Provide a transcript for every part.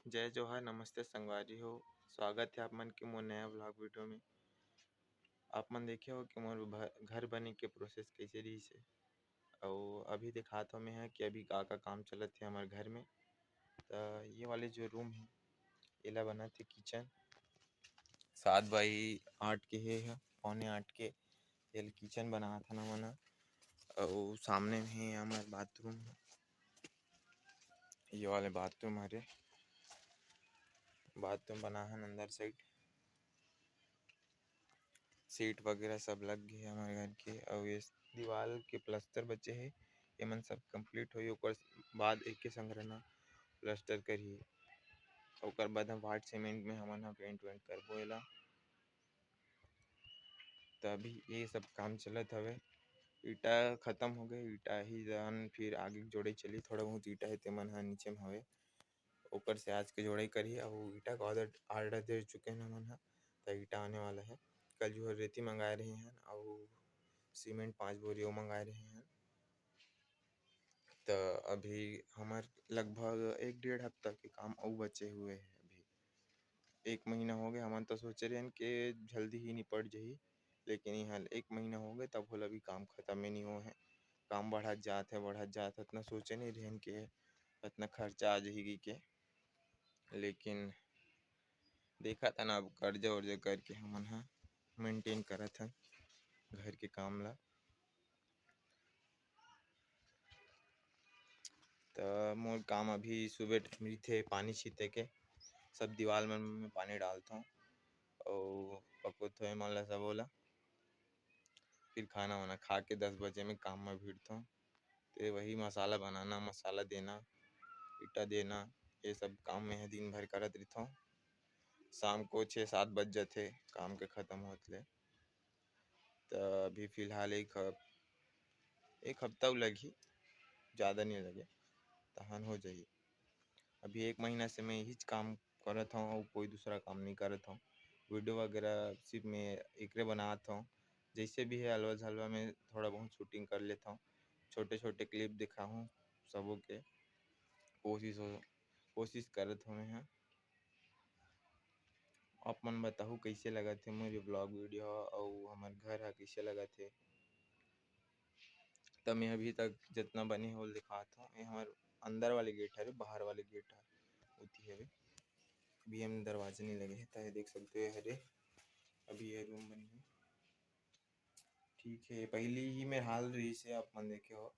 जय जोहार, नमस्ते संगवारी हो। स्वागत है आप मन के मोर नया व्लॉग वीडियो में। आप मन देखे हो कि मोर घर बने के प्रोसेस कैसे रही से और अभी दिखात हो मैं है कि अभी का काम चलत है हमारे घर में। तो ये वाले जो रूम है एला बना थे किचन 7x8 के है पौने 8 के एल किचन बना था ना मना। और सामने में है हमारे बाथरूम, ये वाले बाथरूम हरे बाथरूम बना है अंदर साइड सीट वगैरह सब लग गए हमारे घर के। और ये दीवार के प्लास्टर बचे है ये मन सब कंप्लीट होई ओकर बाद एक के संग रहना प्लास्टर करिए ओकर बाद हम व्हाइट सीमेंट में हमन पेंट वेंट करबो एला। तो अभी ये सब काम चलत हवे। ईटा खत्म हो गए, ईटा ही जान फिर आगे जोड़े चली थोड़ा बहुत ईटा है तेमन ह नीचे में हवे ऊपर से आज के जोड़ाई करी और ईटा का ऑर्डर दे चुके हैं हमन ह। तो ईटा आने वाला है कल जो रेती मंगाए रहे हैं और सीमेंट 5 बोरी मंगाए रहे हैं। तो अभी हमार लगभग 1 डेढ़ हफ्ता के काम और बचे हुए हैं। अभी 1 महीना हो गया हमन तो सोचे रहे कि जल्दी ही निपट जाही, लेकिन यहाँ 1 महीना हो गए तब होल अभी काम खत्म ही नहीं हुआ है। काम बढ़त जात है इतना सोचे नहीं रहे कि इतना खर्चा आ जाएगी के, लेकिन देखा था ना अब कर्जा वर्जा करके हमन हा मेंटेन करत हन घर के काम ला। तो मोर काम अभी सुबह थे पानी छीते के सब दीवार में पानी डालता हूँ और पकोत हुए मन ला सब ओला फिर खाना वाना खा के 10 बजे में काम में भिड़ता हूँ। तो वही मसाला बनाना, मसाला देना, ईटा देना, ये सब काम में दिन भर करत रहता हूँ। शाम को 6-7 बज जाते काम के ख़त्म होते। तो अभी फ़िलहाल एक हफ्ता लगी, ज़्यादा नहीं लगे तहन हो जाइए। अभी 1 महीना से मैं यही काम करत हूँ और कोई दूसरा काम नहीं करत हूँ। वीडियो वगैरह सिर्फ मैं एकरे बनात हूँ, जैसे भी है अलवा झलवा में थोड़ा बहुत शूटिंग कर लेता हूँ। छोटे छोटे क्लिप दिखा हूँ सबों के कोशिश करत हूँ मैं। आप मन बताहू कैसे लगा थे मुझे ब्लॉग वीडियो और हमारे घर है कैसे लगा थे। तब मैं अभी तक जितना बने हो दिखाता हूँ। ये हमारे अंदर वाले गेट है, बाहर वाले गेट है उती है। अभी हम दरवाजे नहीं लगे हैं तो देख सकते हो हरे अभी ये रूम बनी है। ठीक है पहली ही में हाल रही से आप मन देखे हो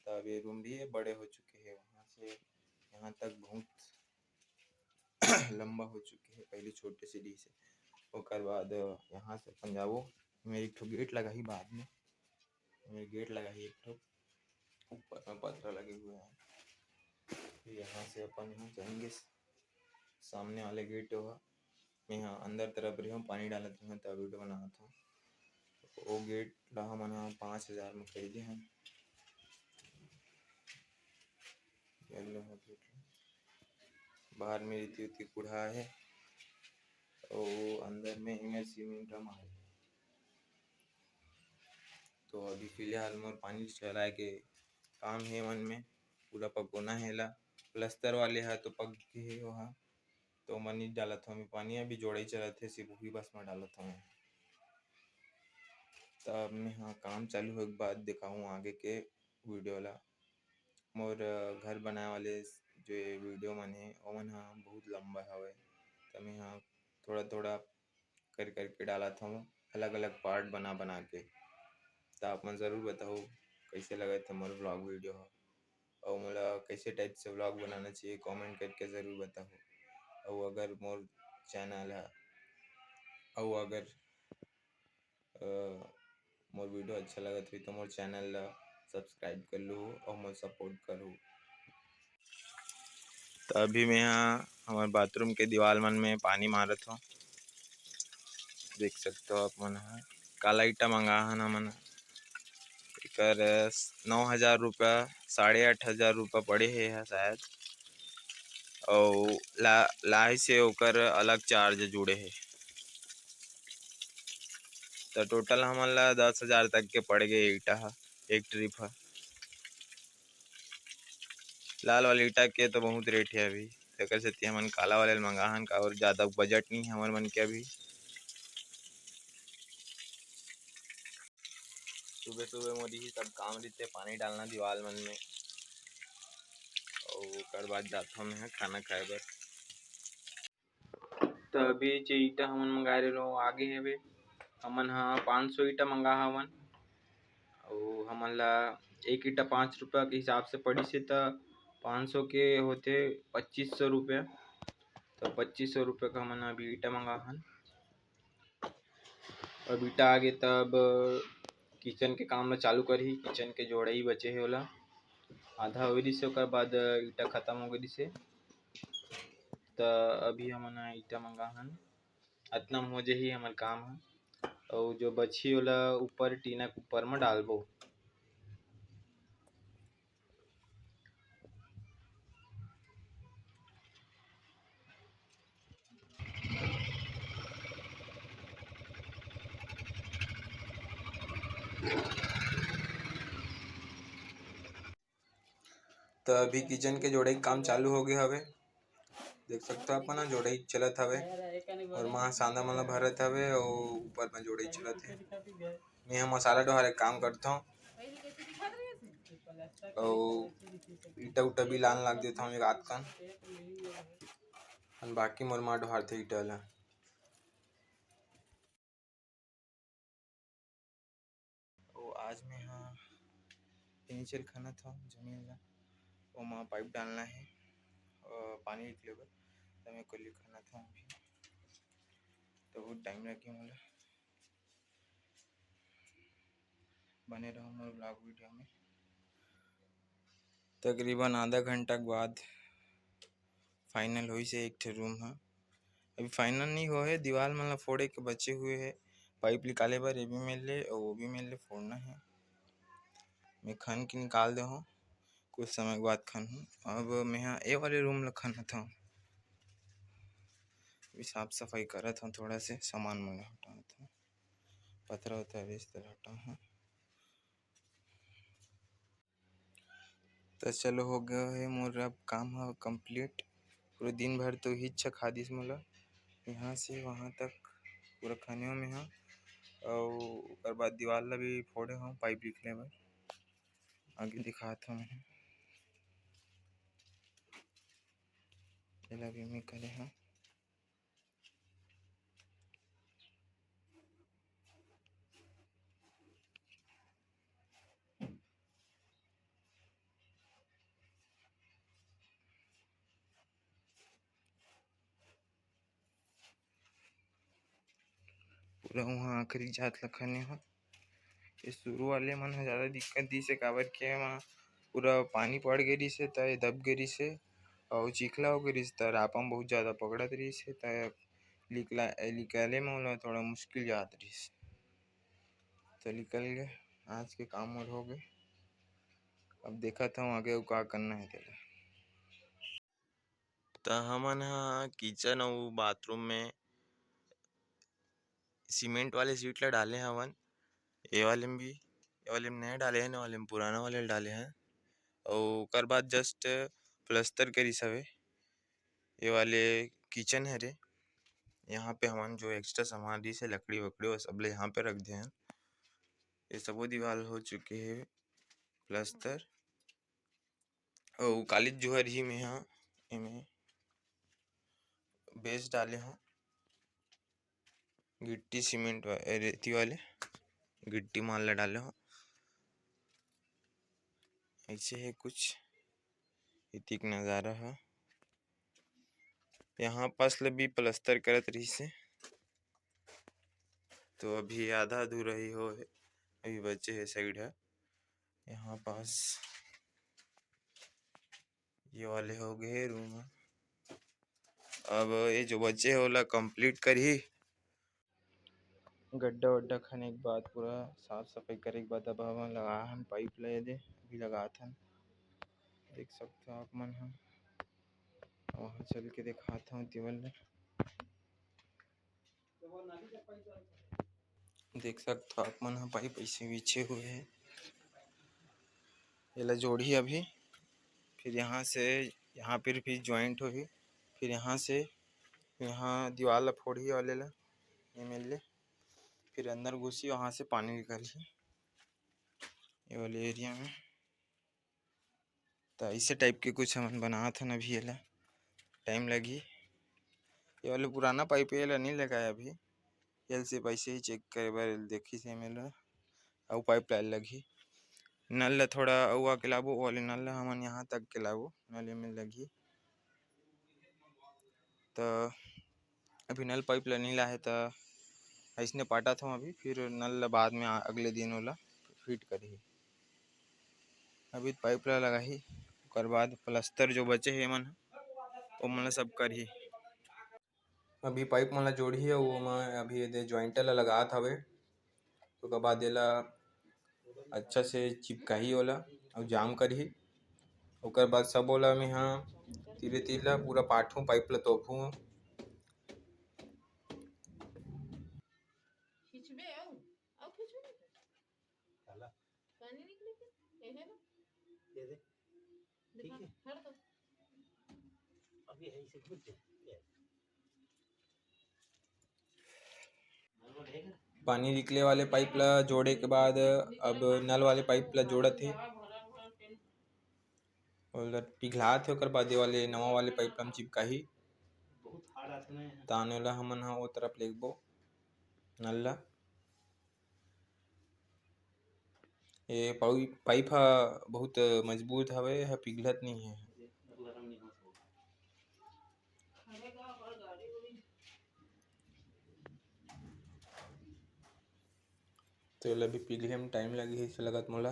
तब ये रूम भी बड़े हो चुके हैं, वहाँ से यहाँ तक बहुत लंबा हो चुके हैं। पहले छोटे सीढ़ी से ओकर बाद यहाँ से अपन जाओ मेरे एक ठो गेट लगा ही बाद में, मेरे गेट लगा ही एक ठो ऊपर में पत्थर लगे हुए हैं। फिर यहाँ से अपन यहाँ जाएंगे सामने वाले गेट होगा। मैं यहाँ अंदर तरफ रही हूँ पानी डालत हूँ तब वीडियो बनाता हूँ। वो गेट ला हमन 5000 में खरीदे हैं। बाहर में रेती उती कुढ़ा है और अंदर में इमें सीमेंट मारे। तो अभी फिलहाल मोर पानी चलाए के काम है मन में पूरा पकोना है ला प्लस्तर वाले है तो पक के है वहाँ तो मन नहीं डालत हूँ मैं पानी अभी जोड़े चलत है सिर्फ वही बस में डालत हूँ। तब मैं हाँ काम चालू हो के बाद दिखाऊँ आगे के वीडियो ला। मोर घर बनाए वाले जो वीडियो मन है ओमन हाँ बहुत लंबा हवे तो मैं हाँ थोड़ा थोड़ा कर करके डालत हूँ अलग अलग पार्ट बना बना के। तो आप मन ज़रूर बताओ कैसे लगे थे मोर व्लॉग वीडियो और मोला कैसे टाइप से व्लॉग बनाना चाहिए कमेंट करके ज़रूर बताओ। और अगर मोर चैनल है और अगर मोर वीडियो अच्छा लगत हुई तो मोर चैनल ला सब्सक्राइब कर लो और मोर सपोर्ट करो। तो अभी मैं यहाँ हमारे बाथरूम के दीवार मन में पानी मारत हूँ, देख सकते हो आप मन। काला ईटा मंगा है ना मन कर 9000 रुपया 8500 रुपया पड़े है शायद। और लाई से ओकर अलग चार्ज जुड़े है तो टोटल हमन ला 10,000 तक के पड़ गए ईटा एक ट्रिप है। लाल वाली ईटा के तो बहुत रेट है अभी। तेकर सेती हमन काला वाले मंगाहन का और ज़्यादा बजट नहीं है हमर मन के अभी। सुबह मोर यही सब काम रहिथे, पानी डालना दीवाल मन में और ओकर बाद जाथो मैं खाना खाए बर। तो अभी जो ईटा हमन मंगाए रहे आगे हेवे, हमन 500 ईटा मंगा हवन और हमन ला एक ईटा 5 रुपया के हिसाब से पड़ी से, तो 500 के होते 2500 रुपया। तो 2500 रुपये का हमन अभी ईटा मंगा हन। अब ईटा आगे तब किचन के काम ला चालू करही। किचन के जोड़ाई बचे हे ओला आधा हो गई से, ओकर बाद ईटा खत्म हो गई से। तो अभी हमन ईटा मंगा हन, अतना हो जाही हमर काम है। और जो बची ओला ऊपर टीना के ऊपर में डालबो। तो अभी किचन के जोड़ाई काम चालू हो गया हवे, देख सकते हो अपन जोड़ाई चलत हवे और वहाँ सांदा मन भरत हवे और ऊपर में जोड़ाई चलत है। मैं मसाला डोहार काम करता हूँ और ईटा उटा भी लान लग देता हूँ रात कन, बाकी मोर माँ डोहार थे ईटा ला। आज मैं फर्नीचर खाना था जमीन ला, वो वहाँ पाइप डालना है और पानी निकले बर, तो मैं को खाना था अभी, तो बहुत टाइम लगे मोला। बने रहो मोर ब्लॉग वीडियो में। तकरीबन आधा घंटा के बाद फाइनल हुई से एक ठे रूम है। अभी फाइनल नहीं हुआ है, दीवार मतलब फोड़े के बचे हुए है, पाइप निकाले बर ये भी मिल ले और वो भी मिल ले, फोड़ना है। मैं खन के निकाल दे हूँ, कुछ समय के बाद खन हूँ। अब मैं ये वाले रूम ला खन था, अभी साफ सफाई करत हूँ, थोड़ा से सामान मन हटात हूँ, पथरा वथरा रेस्त हटा हूँ। तो चलो हो गया है मोर अब काम है कंप्लीट। पूरे दिन भर तो ही खा दिस मोला, यहाँ से वहाँ तक पूरा खाने में है। और उसके बाद दीवार ला भी फोड़े हूँ पाइप निकले बर, आगे दिखाता हूँ मैं। भी मैं करे हूँ पूरा वहाँ आखिरी जात ला खाने हो। ये शुरू वाले मन ज़्यादा दिक्कत दी से, काबर के वहाँ पूरा पानी पड़ गई से, तो ये दब गई से और चिखला हो गई से, रापम बहुत ज़्यादा पकड़त रही से, तो निकाले में थोड़ा मुश्किल जात रही से। तो निकल गए, आज के काम और हो गए। अब देखा था आगे का करना है तेरा। तो हमन किचन और बाथरूम में सीमेंट वाले सीट ला डाले हवन। ये वाले में भी, ये वाले में नए डाले हैं, ना वाले में पुराना वाले डाले हैं। और ओकर बाद जस्ट प्लस्तर करिस हवे। ये वाले किचन है रे, यहाँ पे हमन जो एक्स्ट्रा सामान दी से लकड़ी वकड़ी वो सब ले यहाँ पे रख दे हैं। ये सबो दीवार हो चुके हैं प्लस्तर, और काली जुहर ही में यहाँ इमें बेस डाले हैं, गिट्टी सीमेंट रेती वाले गिट्टी माल ला डाले हो। ऐसे है कुछ इतिक नज़ारा है। यहाँ पास ले भी प्लस्तर करत रही से, तो अभी आधा अधूरा ही हो है, अभी बचे है साइड है। यहाँ पास ये वाले हो गए रूम। अब ये जो बचे है ओला कंप्लीट कर ही, गड्ढा वड्ढा खाने के बाद पूरा साफ सफाई करे के बाद अब हम लगा हन पाइप ले दे, अभी लगात हन। देख सकते हो आप मन हम वहाँ चल के दिखाता हूँ दीवाल में। देख सकते हो आप मन पाइप ऐसे बिछे हुए हैं, ये ला जोड़ी अभी, फिर यहाँ से यहाँ पर भी ज्वाइंट होगी। फिर यहाँ से यहाँ दीवार ला फोड़ी वाले ला ले, फिर अंदर घुसी, वहाँ से पानी निकाली ये वाले एरिया में। तो इसे टाइप के कुछ हम बना था अभी, ये टाइम लगी। ये वाले पुराना पाइप ये नहीं लगाया अभी, ये सिर्फ ऐसे ही चेक करे बार देखी से मेरा और पाइप लाइन लगी। नल थोड़ा हुआ के लाबो, वाले नल हमन यहाँ तक के लाबो, नल में लगी। तो अभी नल पाइप ला नहीं लाए, तो ऐसने पाटा था अभी, फिर नल बाद में अगले दिन वाला फिट करी। अभी पाइप ला लगा ही, ओकर बाद प्लास्टर जो बचे है मन वो मन सब करही। अभी पाइप मन ला जोड़ी है, वो मैं अभी ये ज्वाइंटर ला लगात हवे। तो बाद एला अच्छा से चिपकाही ओला और जाम करही। ओकर बाद सब ओला मैं हाँ धीरे धीरे पूरा पाठू, पाइप ला तोपू। पानी निकले वाले पाइप ला जोड़े के बाद अब नल वाले पाइप ला जोड़त है और पिघलात है। ओकर बाद ये वाले नवा वाले पाइप ला हम चिपकाही, ताने ला हमन हा वो तरफ लेगबो नल ला। ये पाइप हा बहुत मजबूत हवे, यह पिघलत नहीं है। तो ये भी पिघले में टाइम लगी है, लगत मोला।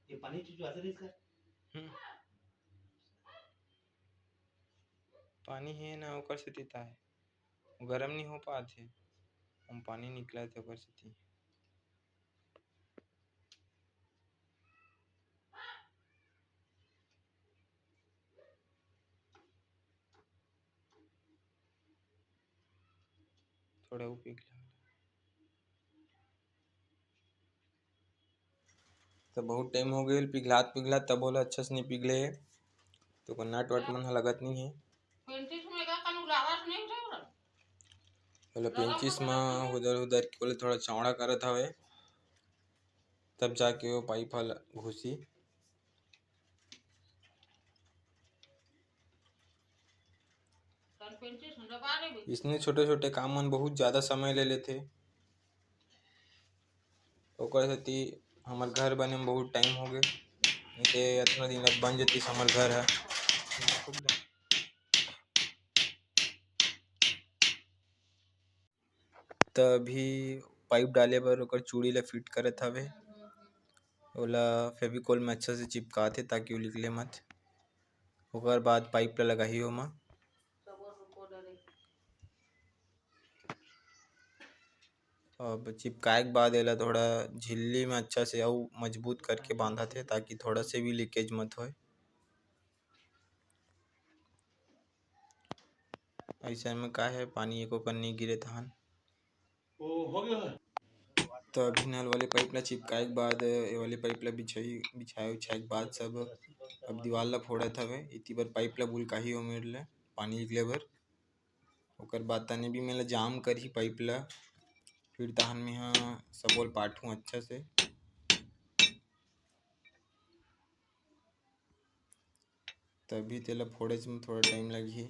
ये पानी पानी है ना, ओकर से देता है, गरम नहीं हो पाते, हम पानी निकला थे ओकर से। थोड़ा वो पिघला तो बहुत टाइम हो गए पिघलात पिघलात, तब बोला अच्छा से नहीं पिघले है। तो नट वट मन लगत नहीं है, बोले पेंचिस में उधर उधर बोले थोड़ा चौड़ा करत हवे, तब जाके वो पाइप हल घुसी। इसने छोटे छोटे काम मन बहुत ज्यादा समय ले लेते, ओकर सेती हमार घर बने में बहुत टाइम हो गए, इतना दिन बन जती हमार घर है। तभी पाइप डाले बर ओकर चूड़ी ला फिट करत हवे, ओला फेविकोल में अच्छा से चिपकाथे ताकि वो निकले मत। ओकर बाद पाइप ला लगाही ओमा, अब चिपकाए के बाद एला थोड़ा झिल्ली में अच्छा से और मजबूत करके बांधा थे ताकि थोड़ा से भी लीकेज मत होए। ऐसा में का है पानी एको कर नहीं गिरे थान। तो अभी नल वाले पाइप ला चिपकाए के बाद ये वाले पाइप ला बिछाए उछाए के बाद सब अब दीवार ला फोड़त हवे। इति बर पाइप ला बुलकाही ओ मेर ले पानी निकले बर। ओकर बाद तने भी मेला जाम करही पाइप ला, फिर तहन में हाँ सबोल पाठू अच्छा से। तभी तेला फोड़े में थोड़ा टाइम लगी।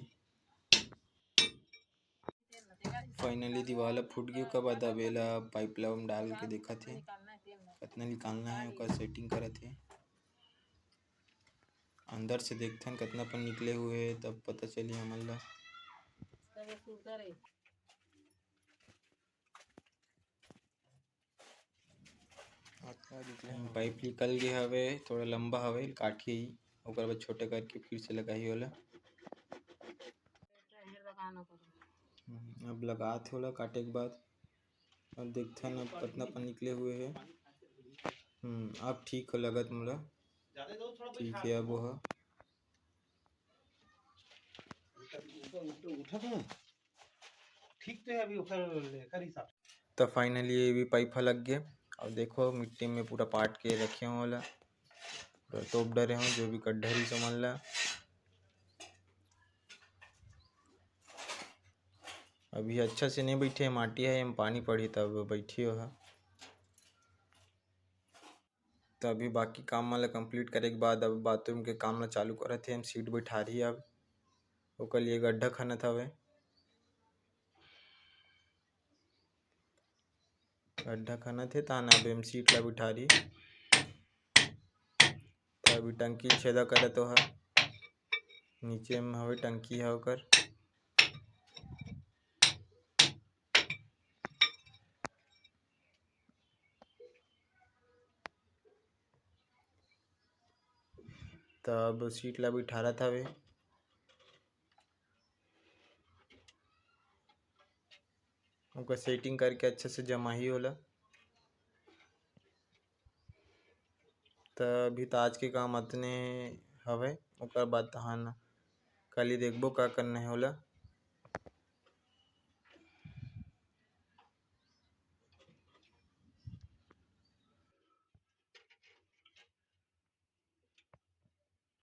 फाइनली दीवार फूट गई। ओकर बाद अब एला पाइप ला डाल के देखा थे कितना निकालना है, ओकर सेटिंग करा थे। अंदर से देखथन कितना पन निकले हुए है, तब पता चली हमन ला। पाइप निकल गया हवे, थोड़ा लंबा हवे, काठी ओकर बाद छोटे करके फिर से लगाही होला। अब लगात होला काटे के बाद, अब देखथन अब कितना पन निकले हुए है। अब ठीक हो लगत मोला, ठीक है अब वो ठीक तो है अभी ओकर हिसाब। तो फाइनली ये भी पाइप लग गया। और देखो मिट्टी में पूरा पाट के रखे हो ओला, पूरा तोप डरे हो जो भी गड्ढा रही समझ ला। अभी अच्छा से नहीं बैठे, माटी है एम पानी पड़ी तब बैठी हो है। तो अभी बाकी काम वाला कंप्लीट करे के बाद अब बाथरूम के काम ला चालू करत हे। हम सीट बैठा रही अब ओकर लिए गड्ढा खनत हवे। गड्ढा खनत हे तान अब हम सीट ला बिठा रही। तो अभी टंकी छेदा करत हो है, नीचे में हवे टंकी है ओकर। तब सीट ला बिठारत हवे। ओकर सेटिंग करके अच्छे से जमा ही होला। तो अभी तो आज के काम अतने हवे, ओकर बाद तहान कल ही देखबो का करना है ओला।